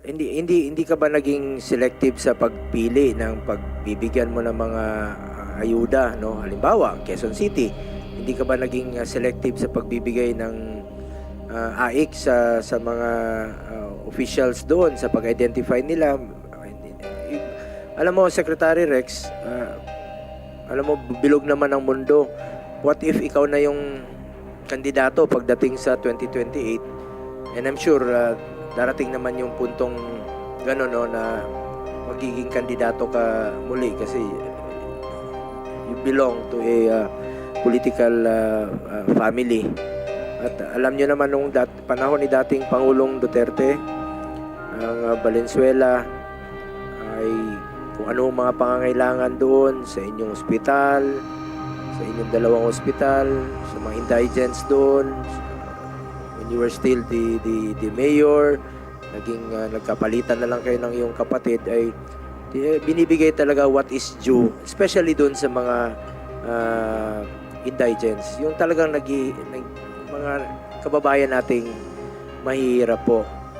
hindi ka ba naging selective sa pagpili ng pagbibigyan mo ng mga ayuda, no? Halimbawa, Quezon City, hindi ka ba naging selective sa pagbibigay ng AIC sa mga officials doon sa pag-identify nila? Alam mo, Secretary Rex, alam mo, bilog naman ang mundo. What if ikaw na yung kandidato pagdating sa 2028? And I'm sure darating naman yung puntong gano'n, no, na magiging kandidato ka muli kasi you belong to a political family. At alam nyo naman nung panahon ni dating Pangulong Duterte, ang Valenzuela ay kung ano mga pangangailangan doon sa inyong ospital, sa inyong dalawang ospital, sa mga indigents doon, when you were still the mayor, nagkapalitan na lang kayo ng iyong kapatid, ay binibigay talaga what is due, especially doon sa mga indigents, yung talagang mga kababayan nating mahihirap po.